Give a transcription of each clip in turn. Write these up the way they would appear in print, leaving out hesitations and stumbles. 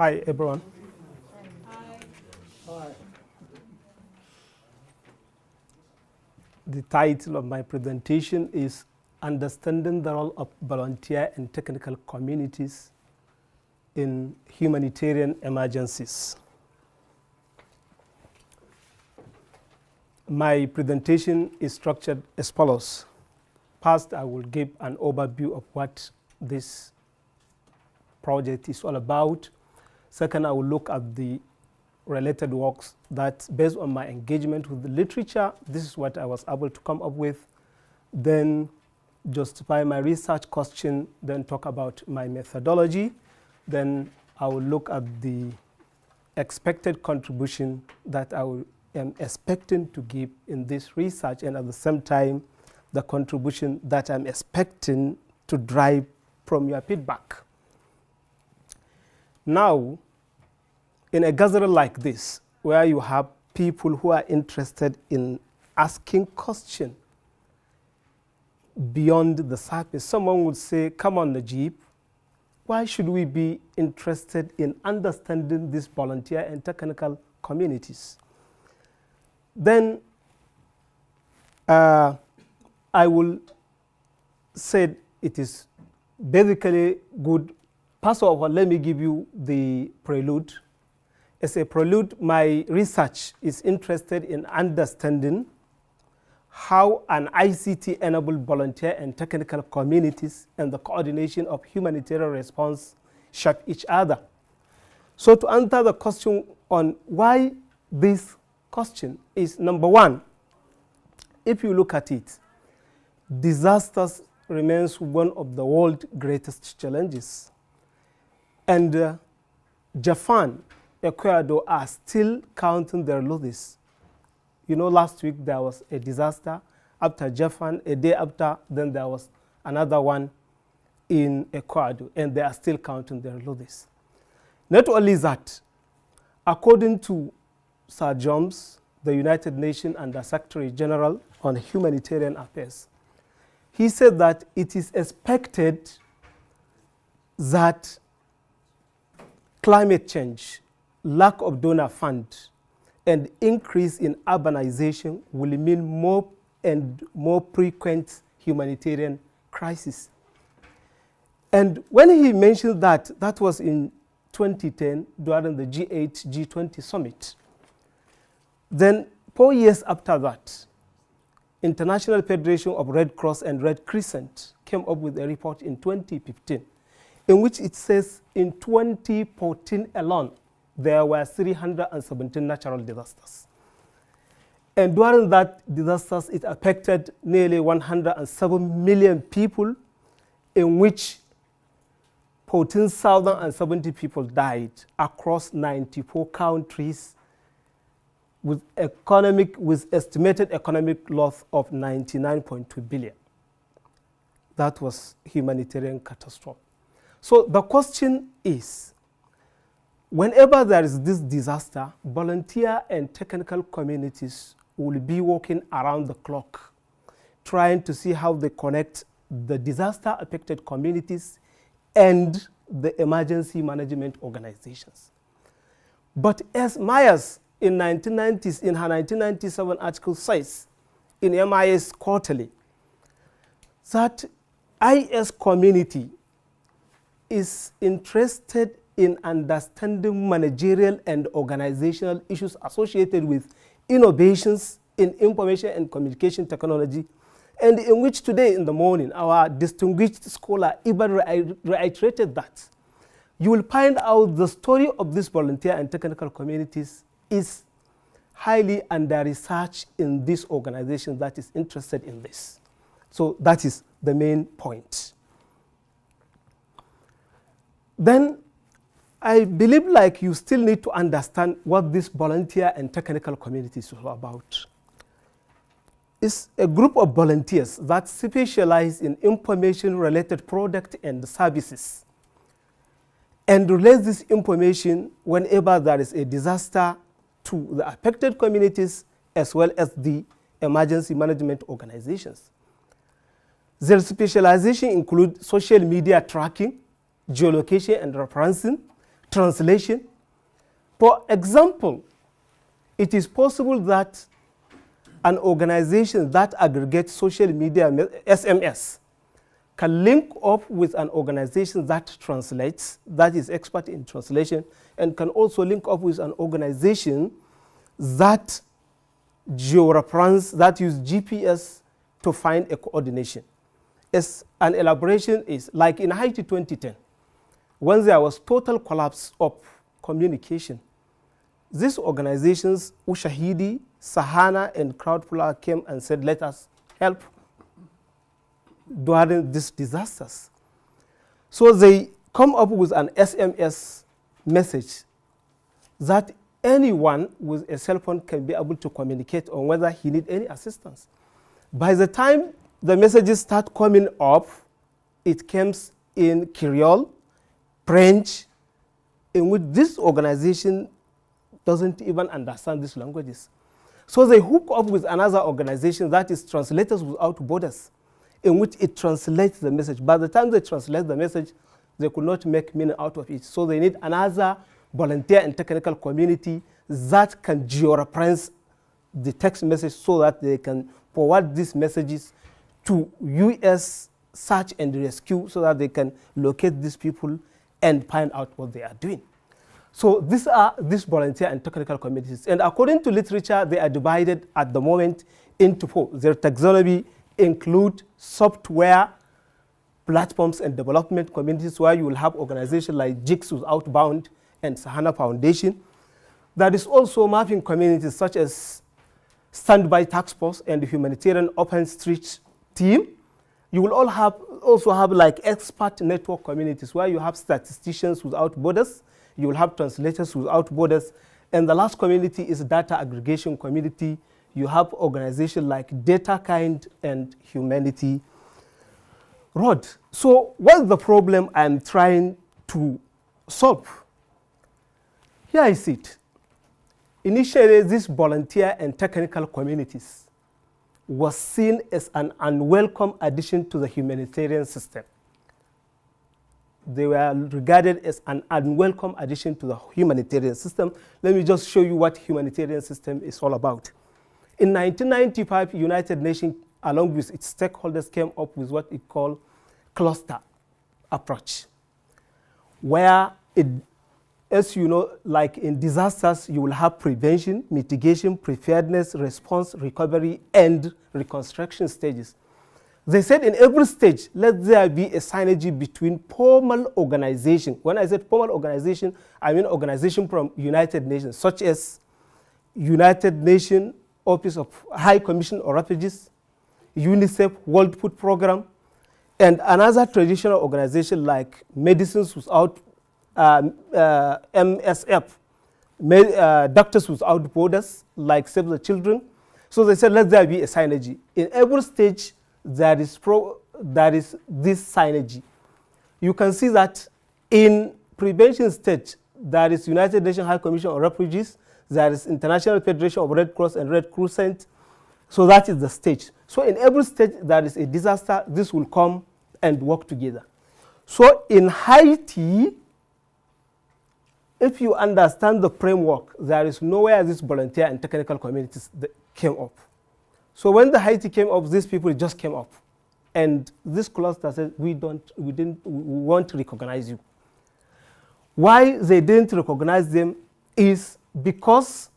Hi, everyone. Hi. The title of my presentation is Understanding the Role of Volunteer and Technical Communities in Humanitarian Emergencies. My presentation is structured as follows. First, I will give an overview of what this project is all about. Second, I will look at the related works that, based on my engagement with the literature, this is what I was able to come up with. Then justify my research question, then talk about my methodology. Then I will look at the expected contribution that I am expecting to give in this research, and at the same time, the contribution that I'm expecting to drive from your feedback. Now, in a gathering like this, where you have people who are interested in asking questions beyond the surface, someone would say, come on, Najeeb, why should we be interested in understanding these volunteer and technical communities? Then I will say it is basically good. First of all, let me give you the prelude. As a prelude, my research is interested in understanding how an ICT-enabled volunteer and technical communities and the coordination of humanitarian response shape each other. So to answer the question on why this question is, number one, if you look at it, disasters remains one of the world's greatest challenges. And Japan, Ecuador are still counting their losses. You know, last week there was a disaster. After Japan, a day after, then there was another one in Ecuador, and they are still counting their losses. Not only that, according to Sir Jones, the United Nations Under Secretary General on Humanitarian Affairs, he said that it is expected that climate change, lack of donor funds, and increase in urbanization will mean more and more frequent humanitarian crises. And when he mentioned that, that was in 2010 during the G8, G20 summit. Then 4 years after that, International Federation of Red Cross and Red Crescent came up with a report in 2015, in which it says in 2014 alone, there were 317 natural disasters. And during that disasters, it affected nearly 107 million people, in which 14,070 people died across 94 countries with estimated economic loss of 99.2 billion. That was humanitarian catastrophe. So the question is, whenever there is this disaster, volunteer and technical communities will be working around the clock, trying to see how they connect the disaster-affected communities and the emergency management organizations. But as Myers in her 1997 article says in MIS Quarterly, that IS community is interested in understanding managerial and organizational issues associated with innovations in information and communication technology, and in which today in the morning our distinguished scholar even reiterated that. You will find out the story of this volunteer and technical communities is highly under-researched in this organization that is interested in this. So that is the main point. Then I believe like you still need to understand what this volunteer and technical community is all about. It's a group of volunteers that specialize in information-related products and services and relate this information whenever there is a disaster to the affected communities as well as the emergency management organizations. Their specialization includes social media tracking, geolocation and referencing, translation. For example, it is possible that an organization that aggregates social media SMS can link up with an organization that translates, that is expert in translation, and can also link up with an organization that georeference, that use GPS to find a coordination. As an elaboration is like in Haiti 2010, when there was total collapse of communication, these organizations, Ushahidi, Sahana, and Crowdpuller came and said, let us help during these disasters. So they come up with an SMS message that anyone with a cell phone can be able to communicate on whether he needs any assistance. By the time the messages start coming up, it comes in Creole, French, in which this organization doesn't even understand these languages. So they hook up with another organization that is Translators Without Borders, in which it translates the message. By the time they translate the message, they could not make meaning out of it. So they need another volunteer and technical community that can georeference the text message so that they can forward these messages to US search and rescue so that they can locate these people and find out what they are doing. So these are these volunteer and technical communities. And according to literature, they are divided at the moment into four. Their taxonomy include software platforms and development communities, where you will have organizations like Jigs Without Bound and Sahana Foundation. There is also mapping communities such as Standby Task Force and the Humanitarian Open Street Team. You will also have like expert network communities, where you have Statisticians Without Borders, you will have Translators Without Borders, and the last community is data aggregation community. You have organizations like DataKind and Humanity Road. So what's the problem I'm trying to solve? Here is it. Initially, these volunteer and technical communities was seen as an unwelcome addition to the humanitarian system. They were regarded as an unwelcome addition to the humanitarian system. Let me just show you what humanitarian system is all about. In 1995, United Nations, along with its stakeholders, came up with what it called cluster approach, where it, as you know, like in disasters, you will have prevention, mitigation, preparedness, response, recovery, and reconstruction stages. They said in every stage, let there be a synergy between formal organization. When I said formal organization, I mean organization from United Nations, such as United Nations Office of High Commission on Refugees, UNICEF, World Food Program, and another traditional organization like Medicines Without MSF, Doctors Without Borders, like Save the Children. So they said, let there be a synergy. In every stage, there is this synergy. You can see that in prevention stage, there is United Nations High Commission on Refugees, there is International Federation of Red Cross and Red Crescent. So that is the stage. So in every stage, there is a disaster, this will come and work together. So in Haiti, if you understand the framework, there is nowhere these volunteer and technical communities that came up. So when the Haiti came up, these people just came up. And this cluster said, we won't recognize you. Why they didn't recognize them is because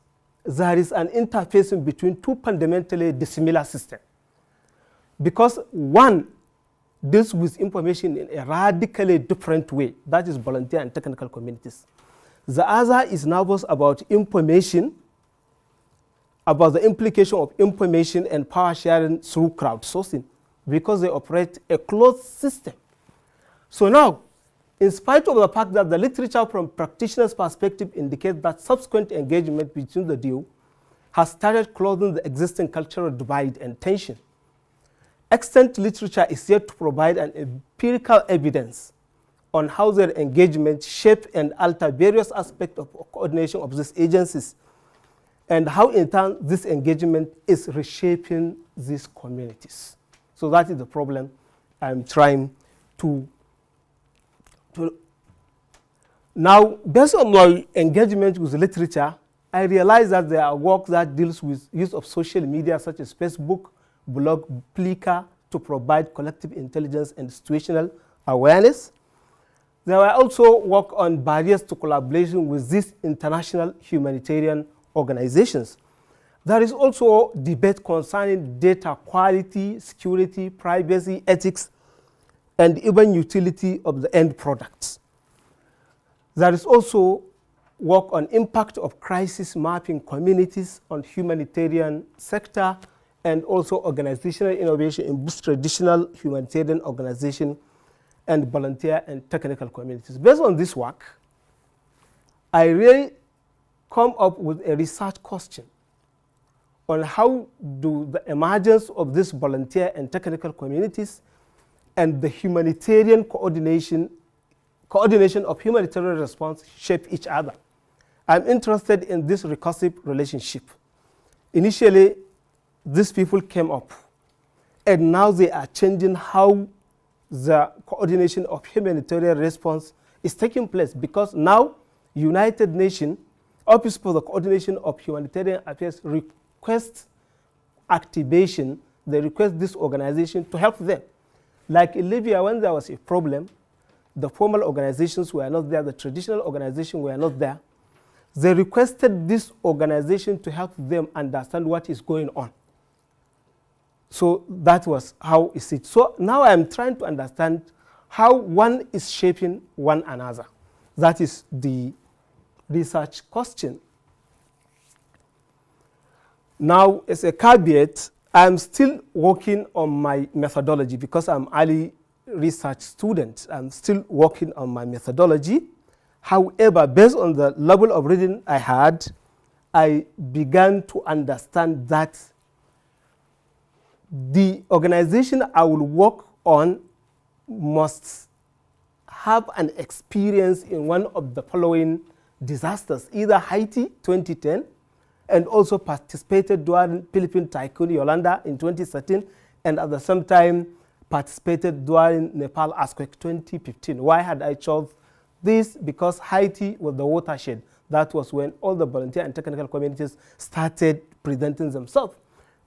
there is an interfacing between two fundamentally dissimilar systems. Because one deals with information in a radically different way, that is volunteer and technical communities. The other is nervous about information, about the implication of information and power sharing through crowdsourcing, because they operate a closed system. So now, in spite of the fact that the literature from practitioners' perspective indicates that subsequent engagement between the duo has started closing the existing cultural divide and tension, extant literature is yet to provide an empirical evidence on how their engagement shape and alter various aspects of coordination of these agencies, and how in turn this engagement is reshaping these communities. So that is the problem I'm trying to Now, based on my engagement with literature, I realized that there are work that deals with use of social media such as Facebook, blog, Flickr to provide collective intelligence and situational awareness. There were also work on barriers to collaboration with these international humanitarian organizations. There is also debate concerning data quality, security, privacy, ethics, and even utility of the end products. There is also work on impact of crisis mapping communities on humanitarian sector and also organizational innovation in both traditional humanitarian organization and volunteer and technical communities. Based on this work, I really come up with a research question on how do the emergence of this volunteer and technical communities and the humanitarian coordination of humanitarian response shape each other. I'm interested in this recursive relationship. Initially, these people came up, and now they are changing how the coordination of humanitarian response is taking place, because now United Nations Office for the Coordination of Humanitarian Affairs requests activation. They request this organization to help them. Like in Libya, when there was a problem, the formal organizations were not there, the traditional organizations were not there. They requested this organization to help them understand what is going on. So that was how is it. So now I'm trying to understand how one is shaping one another. That is the research question. Now, as a caveat, I'm still working on my methodology because I'm early research student. I'm still working on my methodology. However, based on the level of reading I had, I began to understand that the organization I will work on must have an experience in one of the following disasters, either Haiti 2010, and also participated during Philippine Typhoon Yolanda in 2013, and at the same time participated during Nepal earthquake 2015. Why had I chosen this? Because Haiti was the watershed. That was when all the volunteer and technical communities started presenting themselves.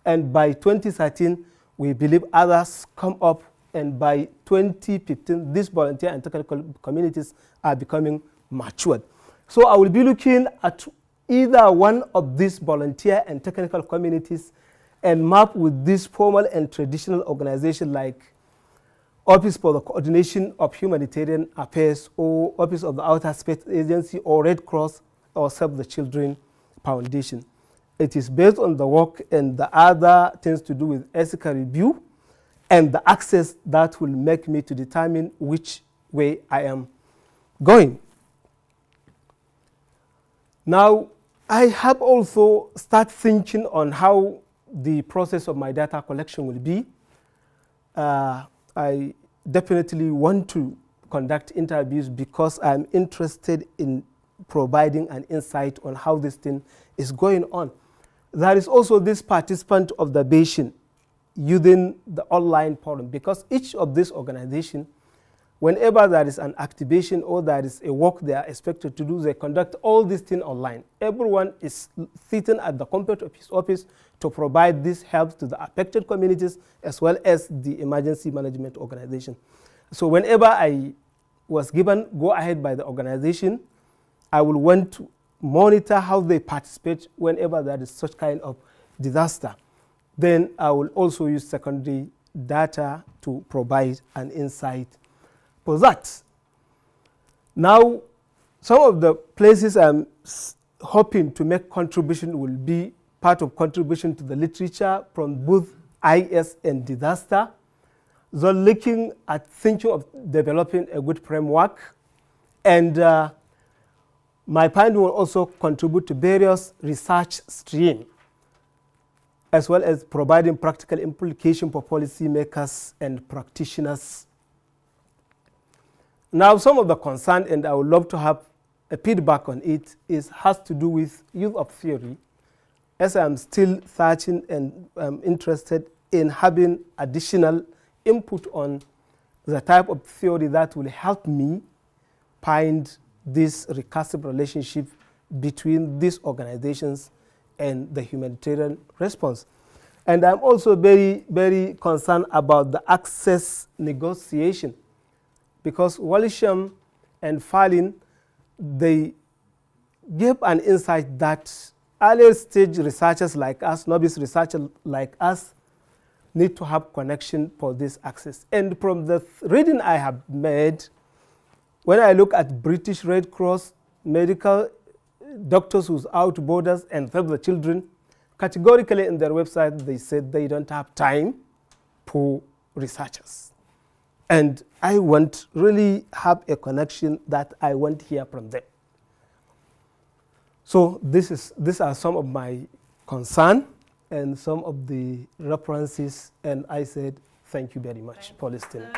And by 2013, we believe others come up, and by 2015, these volunteer and technical communities are becoming matured. So I will be looking at either one of these volunteer and technical communities and map with this formal and traditional organization like Office for the Coordination of Humanitarian Affairs, or Office of the Outer Space Agency, or Red Cross, or Save the Children Foundation. It is based on the work and the other things to do with ethical review and the access that will make me to determine which way I am going. Now, I have also started thinking on how the process of my data collection will be. I definitely want to conduct interviews because I'm interested in providing an insight on how this thing is going on. There is also this participant of the basin using the online forum, because each of these organizations, whenever there is an activation or there is a work they are expected to do, they conduct all these things online. Everyone is sitting at the comfort of his office to provide this help to the affected communities as well as the emergency management organization. So whenever I was given go ahead by the organization, I will want to monitor how they participate whenever there is such kind of disaster. Then I will also use secondary data to provide an insight for that. Now, some of the places I'm hoping to make contribution will be part of contribution to the literature from both IS and disaster. So looking at thinking of developing a good framework, and my finding will also contribute to various research streams, as well as providing practical implication for policymakers and practitioners. Now, some of the concern, and I would love to have a feedback on it, has to do with use of theory. As I'm still searching and I'm interested in having additional input on the type of theory that will help me find this recursive relationship between these organizations and the humanitarian response. And I'm also very, very concerned about the access negotiation, because Walisham and Falin, they gave an insight that earlier stage researchers like us, novice researchers like us, need to have connection for this access. And from the reading I have made, when I look at British Red Cross, medical doctors without borders, and Save the Children, categorically in their website they said they don't have time for researchers. And I want really have a connection that I want to hear from them. So these are some of my concern and some of the references, and I said thank you very much for listening.